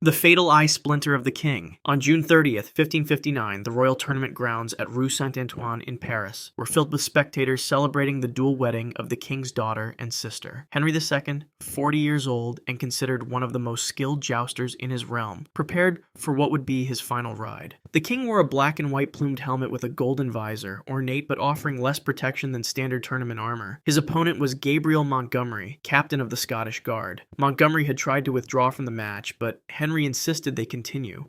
The Fatal Eye Splinter of the King. On June 30th, 1559, the royal tournament grounds at Rue Saint-Antoine in Paris were filled with spectators celebrating the dual wedding of the king's daughter and sister. Henry II, 40 years old and considered one of the most skilled jousters in his realm, prepared for what would be his final ride. The king wore a black and white plumed helmet with a golden visor, ornate but offering less protection than standard tournament armor. His opponent was Gabriel Montgomery, captain of the Scottish Guard. Montgomery had tried to withdraw from the match, but Henry insisted they continue.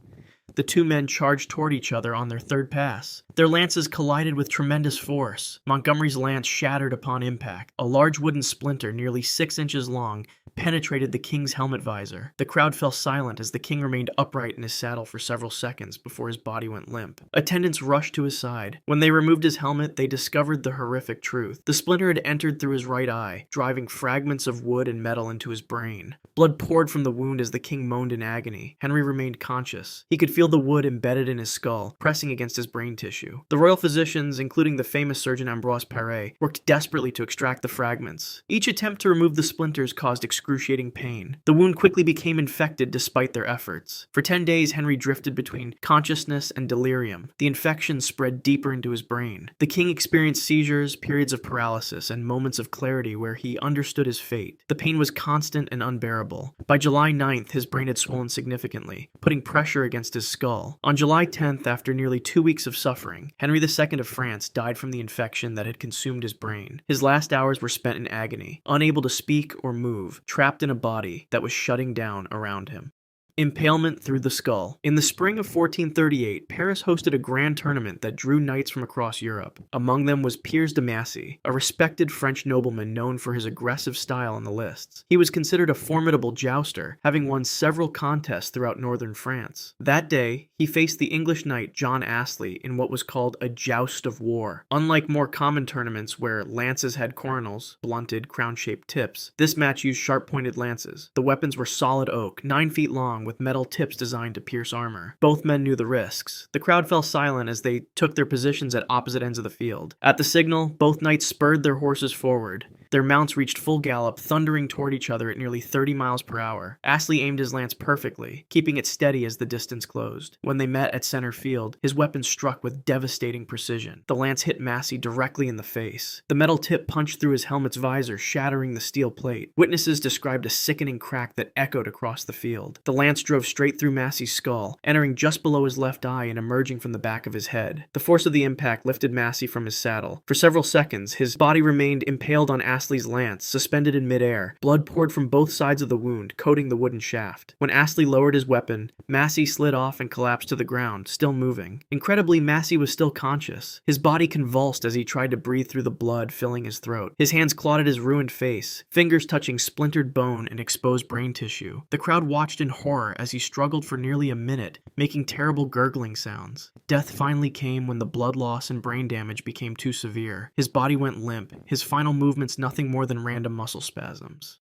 The two men charged toward each other on their third pass. Their lances collided with tremendous force. Montgomery's lance shattered upon impact. A large wooden splinter, nearly 6 inches long, penetrated the king's helmet visor. The crowd fell silent as the king remained upright in his saddle for several seconds before his body went limp. Attendants rushed to his side. When they removed his helmet, they discovered the horrific truth. The splinter had entered through his right eye, driving fragments of wood and metal into his brain. Blood poured from the wound as the king moaned in agony. Henry remained conscious. He could feel the wood embedded in his skull, pressing against his brain tissue. The royal physicians, including the famous surgeon Ambroise Paré, worked desperately to extract the fragments. Each attempt to remove the splinters caused excruciating pain. The wound quickly became infected despite their efforts. For 10 days, Henry drifted between consciousness and delirium. The infection spread deeper into his brain. The king experienced seizures, periods of paralysis, and moments of clarity where he understood his fate. The pain was constant and unbearable. By July 9th, his brain had swollen significantly, putting pressure against his skull. On July 10th, after nearly 2 weeks of suffering, Henry II of France died from the infection that had consumed his brain. His last hours were spent in agony, unable to speak or move, trapped in a body that was shutting down around him. Impalement through the skull. In the spring of 1438, Paris hosted a grand tournament that drew knights from across Europe. Among them was Piers de Massy, a respected French nobleman known for his aggressive style in the lists. He was considered a formidable jouster, having won several contests throughout northern France. That day, he faced the English knight John Astley in what was called a joust of war. Unlike more common tournaments where lances had coronals, blunted, crown-shaped tips, this match used sharp-pointed lances. The weapons were solid oak, 9 feet long, with metal tips designed to pierce armor. Both men knew the risks. The crowd fell silent as they took their positions at opposite ends of the field. At the signal, both knights spurred their horses forward. Their mounts reached full gallop, thundering toward each other at nearly 30 miles per hour. Astley aimed his lance perfectly, keeping it steady as the distance closed. When they met at center field, his weapon struck with devastating precision. The lance hit Massey directly in the face. The metal tip punched through his helmet's visor, shattering the steel plate. Witnesses described a sickening crack that echoed across the field. The lance drove straight through Massey's skull, entering just below his left eye and emerging from the back of his head. The force of the impact lifted Massey from his saddle. For several seconds, his body remained impaled on Astley's lance, suspended in midair. Blood poured from both sides of the wound, coating the wooden shaft. When Astley lowered his weapon, Massey slid off and collapsed to the ground, still moving. Incredibly, Massey was still conscious. His body convulsed as he tried to breathe through the blood filling his throat. His hands clawed at his ruined face, fingers touching splintered bone and exposed brain tissue. The crowd watched in horror as he struggled for nearly a minute, making terrible gurgling sounds. Death finally came when the blood loss and brain damage became too severe. His body went limp, his final movements nothing more than random muscle spasms.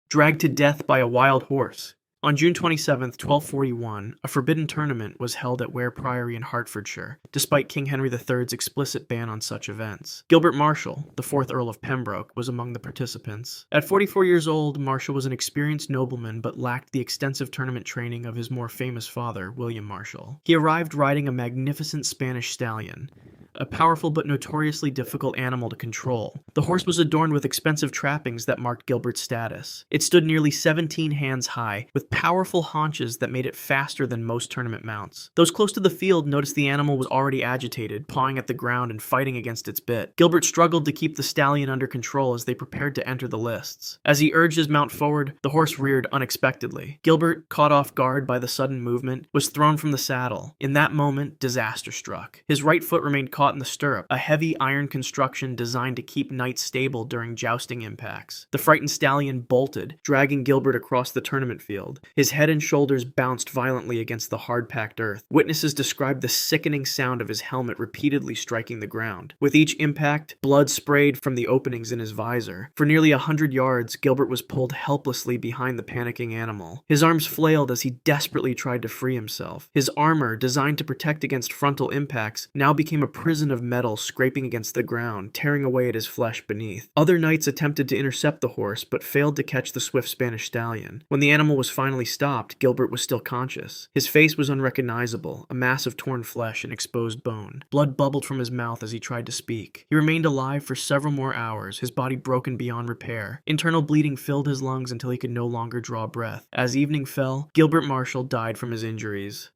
Dragged to death by a wild horse. On June 27, 1241, a forbidden tournament was held at Ware Priory in Hertfordshire, despite King Henry III's explicit ban on such events. Gilbert Marshall, the 4th Earl of Pembroke, was among the participants. At 44 years old, Marshall was an experienced nobleman but lacked the extensive tournament training of his more famous father, William Marshall. He arrived riding a magnificent Spanish stallion, a powerful but notoriously difficult animal to control. The horse was adorned with expensive trappings that marked Gilbert's status. It stood nearly 17 hands high, with powerful haunches that made it faster than most tournament mounts. Those close to the field noticed the animal was already agitated, pawing at the ground and fighting against its bit. Gilbert struggled to keep the stallion under control as they prepared to enter the lists. As he urged his mount forward, the horse reared unexpectedly. Gilbert, caught off guard by the sudden movement, was thrown from the saddle. In that moment, disaster struck. His right foot remained caught in the stirrup, a heavy iron construction designed to keep knights stable during jousting impacts. The frightened stallion bolted, dragging Gilbert across the tournament field. His head and shoulders bounced violently against the hard-packed earth. Witnesses described the sickening sound of his helmet repeatedly striking the ground. With each impact, blood sprayed from the openings in his visor. For nearly 100 yards, Gilbert was pulled helplessly behind the panicking animal. His arms flailed as he desperately tried to free himself. His armor, designed to protect against frontal impacts, now became a prison prison of metal scraping against the ground, tearing away at his flesh beneath. Other knights attempted to intercept the horse, but failed to catch the swift Spanish stallion. When the animal was finally stopped, Gilbert was still conscious. His face was unrecognizable, a mass of torn flesh and exposed bone. Blood bubbled from his mouth as he tried to speak. He remained alive for several more hours, his body broken beyond repair. Internal bleeding filled his lungs until he could no longer draw breath. As evening fell, Gilbert Marshall died from his injuries.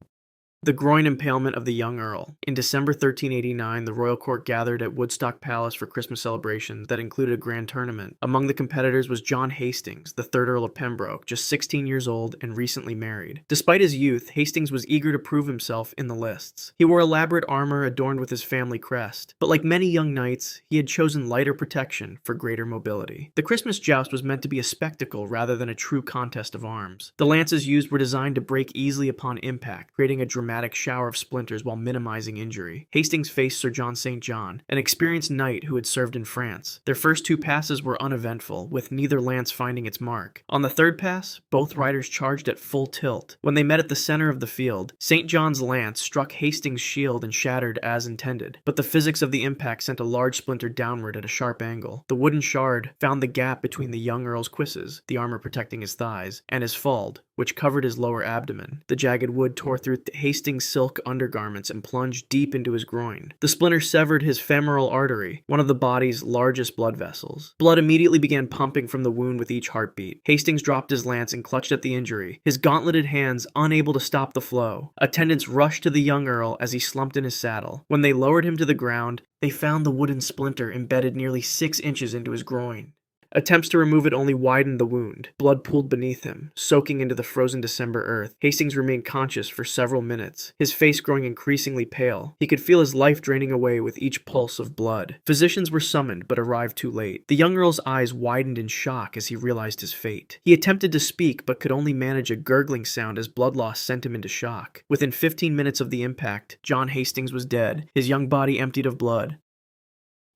The Groin Impalement of the young Earl. In December 1389, the royal court gathered at Woodstock Palace for Christmas celebrations that included a grand tournament. Among the competitors was John Hastings, the 3rd Earl of Pembroke, just 16 years old and recently married. Despite his youth, Hastings was eager to prove himself in the lists. He wore elaborate armor adorned with his family crest, but like many young knights, he had chosen lighter protection for greater mobility. The Christmas joust was meant to be a spectacle rather than a true contest of arms. The lances used were designed to break easily upon impact, creating a dramatic shower of splinters while minimizing injury. Hastings faced Sir John St. John, an experienced knight who had served in France. Their first 2 passes were uneventful, with neither lance finding its mark. On the 3rd pass, both riders charged at full tilt. When they met at the center of the field, St. John's lance struck Hastings' shield and shattered as intended, but the physics of the impact sent a large splinter downward at a sharp angle. The wooden shard found the gap between the young Earl's cuisses, the armor protecting his thighs, and his fald, which covered his lower abdomen. The jagged wood tore through Hastings' silk undergarments and plunged deep into his groin. The splinter severed his femoral artery, one of the body's largest blood vessels. Blood immediately began pumping from the wound with each heartbeat. Hastings dropped his lance and clutched at the injury, his gauntleted hands unable to stop the flow. Attendants rushed to the young Earl as he slumped in his saddle. When they lowered him to the ground, they found the wooden splinter embedded nearly 6 inches into his groin. Attempts to remove it only widened the wound. Blood pooled beneath him, soaking into the frozen December earth. Hastings remained conscious for several minutes, his face growing increasingly pale. He could feel his life draining away with each pulse of blood. Physicians were summoned, but arrived too late. The young Earl's eyes widened in shock as he realized his fate. He attempted to speak, but could only manage a gurgling sound as blood loss sent him into shock. Within 15 minutes of the impact, John Hastings was dead, his young body emptied of blood.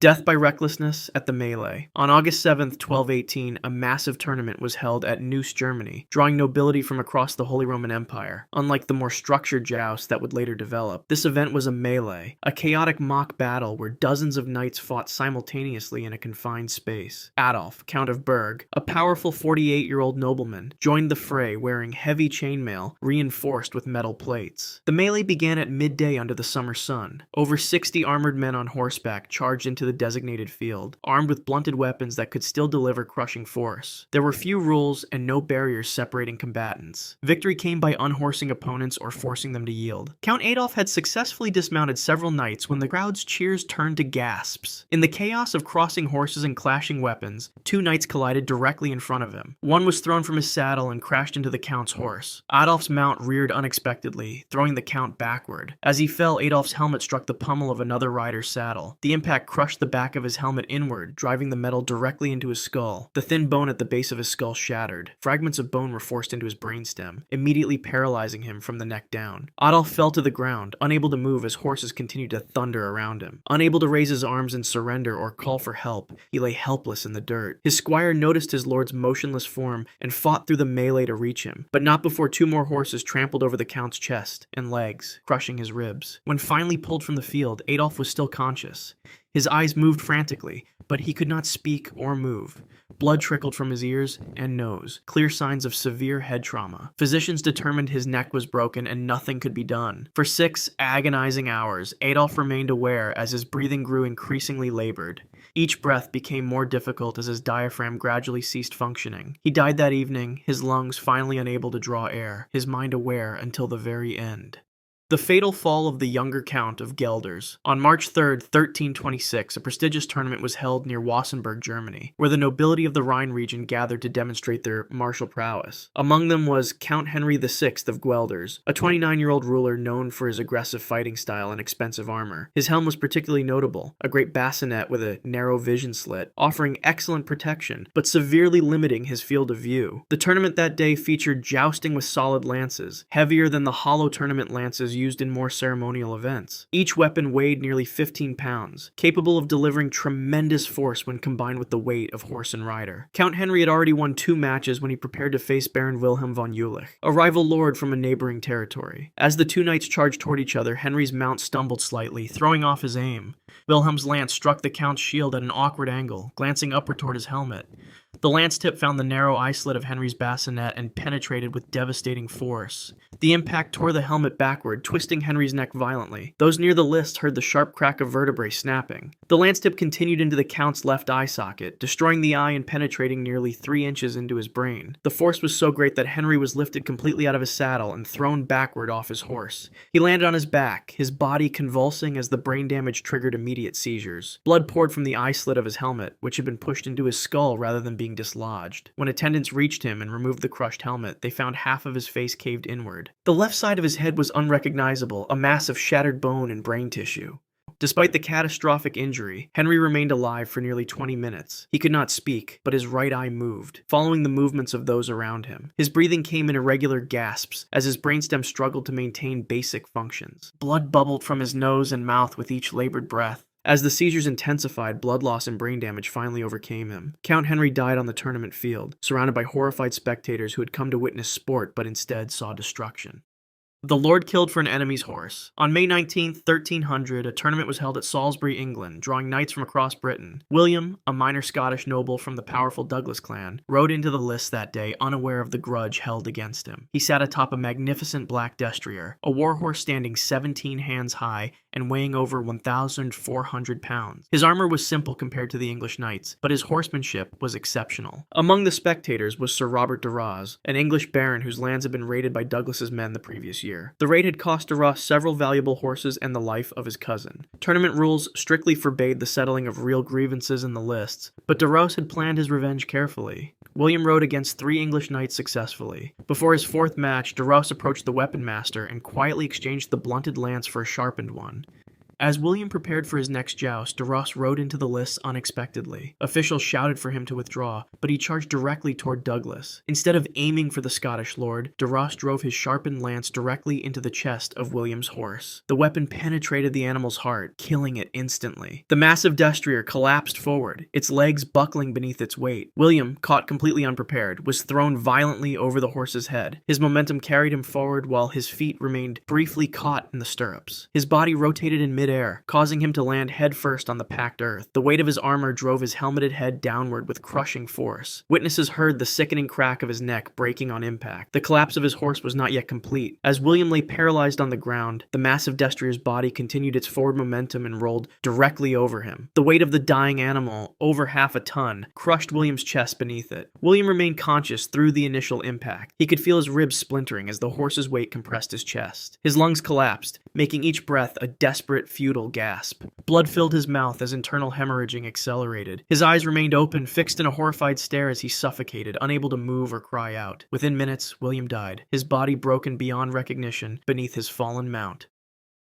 Death by recklessness at the melee. On August 7, 1218, a massive tournament was held at Neuss, Germany, drawing nobility from across the Holy Roman Empire. Unlike the more structured jousts that would later develop, this event was a melee, a chaotic mock battle where dozens of knights fought simultaneously in a confined space. Adolf, Count of Berg, a powerful 48-year-old nobleman, joined the fray wearing heavy chainmail reinforced with metal plates. The melee began at midday under the summer sun. Over 60 armored men on horseback charged into the designated field, armed with blunted weapons that could still deliver crushing force. There were few rules and no barriers separating combatants. Victory came by unhorsing opponents or forcing them to yield. Count Adolf had successfully dismounted several knights when the crowd's cheers turned to gasps. In the chaos of crossing horses and clashing weapons, 2 knights collided directly in front of him. One was thrown from his saddle and crashed into the Count's horse. Adolf's mount reared unexpectedly, throwing the Count backward. As he fell, Adolf's helmet struck the pommel of another rider's saddle. The impact crushed the back of his helmet inward, driving the metal directly into his skull. The thin bone at the base of his skull shattered. Fragments of bone were forced into his brainstem, immediately paralyzing him from the neck down. Adolf fell to the ground, unable to move as horses continued to thunder around him. Unable to raise his arms in surrender or call for help, he lay helpless in the dirt. His squire noticed his lord's motionless form and fought through the melee to reach him, but not before 2 more horses trampled over the Count's chest and legs, crushing his ribs. When finally pulled from the field, Adolf was still conscious. His eyes moved frantically, but he could not speak or move. Blood trickled from his ears and nose, clear signs of severe head trauma. Physicians determined his neck was broken and nothing could be done. For 6 agonizing hours, Adolf remained aware as his breathing grew increasingly labored. Each breath became more difficult as his diaphragm gradually ceased functioning. He died that evening, his lungs finally unable to draw air, his mind aware until the very end. The fatal fall of the younger Count of Guelders. On March 3, 1326, a prestigious tournament was held near Wassenberg, Germany, where the nobility of the Rhine region gathered to demonstrate their martial prowess. Among them was Count Henry VI of Guelders, a 29-year-old ruler known for his aggressive fighting style and expensive armor. His helm was particularly notable, a great bassinet with a narrow vision slit, offering excellent protection, but severely limiting his field of view. The tournament that day featured jousting with solid lances, heavier than the hollow tournament lances was used in more ceremonial events. Each weapon weighed nearly 15 pounds, capable of delivering tremendous force when combined with the weight of horse and rider. Count Henry had already won 2 matches when he prepared to face Baron Wilhelm von Jülich, a rival lord from a neighboring territory. As the two knights charged toward each other, Henry's mount stumbled slightly, throwing off his aim. Wilhelm's lance struck the Count's shield at an awkward angle, glancing upward toward his helmet. The lance tip found the narrow eye slit of Henry's bassinet and penetrated with devastating force. The impact tore the helmet backward, twisting Henry's neck violently. Those near the list heard the sharp crack of vertebrae snapping. The lance tip continued into the Count's left eye socket, destroying the eye and penetrating nearly 3 inches into his brain. The force was so great that Henry was lifted completely out of his saddle and thrown backward off his horse. He landed on his back, his body convulsing as the brain damage triggered immediate seizures. Blood poured from the eye slit of his helmet, which had been pushed into his skull rather than being dislodged. When attendants reached him and removed the crushed helmet, they found half of his face caved inward. The left side of his head was unrecognizable, a mass of shattered bone and brain tissue. Despite the catastrophic injury, Henry remained alive for nearly 20 minutes. He could not speak, but his right eye moved, following the movements of those around him. His breathing came in irregular gasps as his brainstem struggled to maintain basic functions. Blood bubbled from his nose and mouth with each labored breath. As the seizures intensified, blood loss and brain damage finally overcame him. Count Henry died on the tournament field, surrounded by horrified spectators who had come to witness sport but instead saw destruction. The Lord killed for an enemy's horse. On May 19, 1300, a tournament was held at Salisbury, England, drawing knights from across Britain. William, a minor Scottish noble from the powerful Douglas clan, rode into the lists that day, unaware of the grudge held against him. He sat atop a magnificent black destrier, a warhorse standing 17 hands high and weighing over 1,400 pounds. His armor was simple compared to the English knights, but his horsemanship was exceptional. Among the spectators was Sir Robert de Ros, an English baron whose lands had been raided by Douglas's men the previous year. The raid had cost de Ros several valuable horses and the life of his cousin. Tournament rules strictly forbade the settling of real grievances in the lists, but de Ros had planned his revenge carefully. William rode against 3 English knights successfully. Before his 4th match, de Ros approached the weapon master and quietly exchanged the blunted lance for a sharpened one. As William prepared for his next joust, de Ros rode into the lists unexpectedly. Officials shouted for him to withdraw, but he charged directly toward Douglas. Instead of aiming for the Scottish lord, de Ros drove his sharpened lance directly into the chest of William's horse. The weapon penetrated the animal's heart, killing it instantly. The massive destrier collapsed forward, its legs buckling beneath its weight. William, caught completely unprepared, was thrown violently over the horse's head. His momentum carried him forward while his feet remained briefly caught in the stirrups. His body rotated in midair, causing him to land headfirst on the packed earth. The weight of his armor drove his helmeted head downward with crushing force. Witnesses heard the sickening crack of his neck breaking on impact. The collapse of his horse was not yet complete. As William lay paralyzed on the ground, the massive destrier's body continued its forward momentum and rolled directly over him. The weight of the dying animal, over half a ton, crushed William's chest beneath it. William remained conscious through the initial impact. He could feel his ribs splintering as the horse's weight compressed his chest. His lungs collapsed, making each breath a desperate, futile gasp. Blood filled his mouth as internal hemorrhaging accelerated. His eyes remained open, fixed in a horrified stare as he suffocated, unable to move or cry out. Within minutes, William died, his body broken beyond recognition beneath his fallen mount.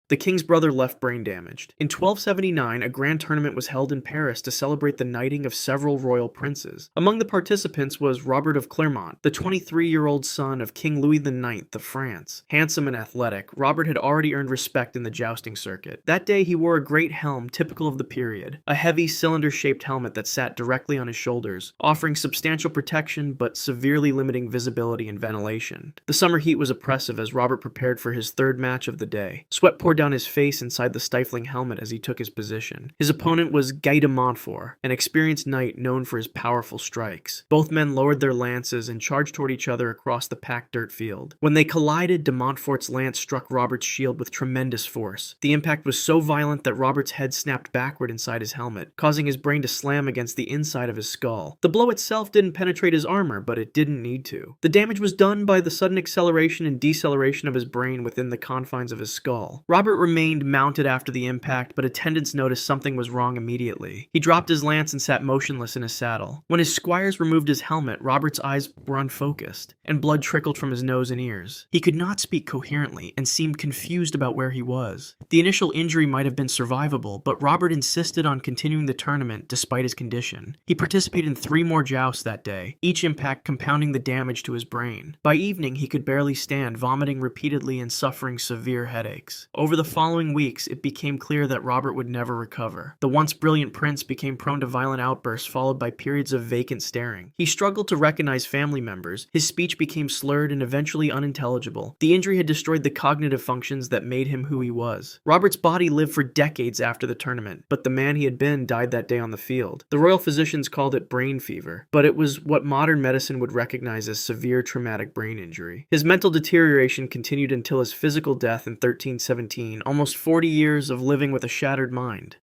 The king's brother left brain damaged. In 1279, a grand tournament was held in Paris to celebrate the knighting of several royal princes. Among the participants was Robert of Clermont, the 23-year-old son of King Louis IX of France. Handsome and athletic, Robert had already earned respect in the jousting circuit. That day he wore a great helm typical of the period, a heavy cylinder-shaped helmet that sat directly on his shoulders, offering substantial protection but severely limiting visibility and ventilation. The summer heat was oppressive as Robert prepared for his 3rd match of the day. Sweat poured down his face inside the stifling helmet as he took his position. His opponent was Guy de Montfort, an experienced knight known for his powerful strikes. Both men lowered their lances and charged toward each other across the packed dirt field. When they collided, de Montfort's lance struck Robert's shield with tremendous force. The impact was so violent that Robert's head snapped backward inside his helmet, causing his brain to slam against the inside of his skull. The blow itself didn't penetrate his armor, but it didn't need to. The damage was done by the sudden acceleration and deceleration of his brain within the confines of his skull. Robert Robert remained mounted after the impact, but attendants noticed something was wrong immediately. He dropped his lance and sat motionless in his saddle. When his squires removed his helmet, Robert's eyes were unfocused, and blood trickled from his nose and ears. He could not speak coherently and seemed confused about where he was. The initial injury might have been survivable, but Robert insisted on continuing the tournament despite his condition. He participated in 3 more jousts that day, each impact compounding the damage to his brain. By evening, he could barely stand, vomiting repeatedly and suffering severe headaches. Over the following weeks, it became clear that Robert would never recover. The once brilliant prince became prone to violent outbursts followed by periods of vacant staring. He struggled to recognize family members. His speech became slurred and eventually unintelligible. The injury had destroyed the cognitive functions that made him who he was. Robert's body lived for decades after the tournament, but the man he had been died that day on the field. The royal physicians called it brain fever, but it was what modern medicine would recognize as severe traumatic brain injury. His mental deterioration continued until his physical death in 1317, almost 40 years of living with a shattered mind.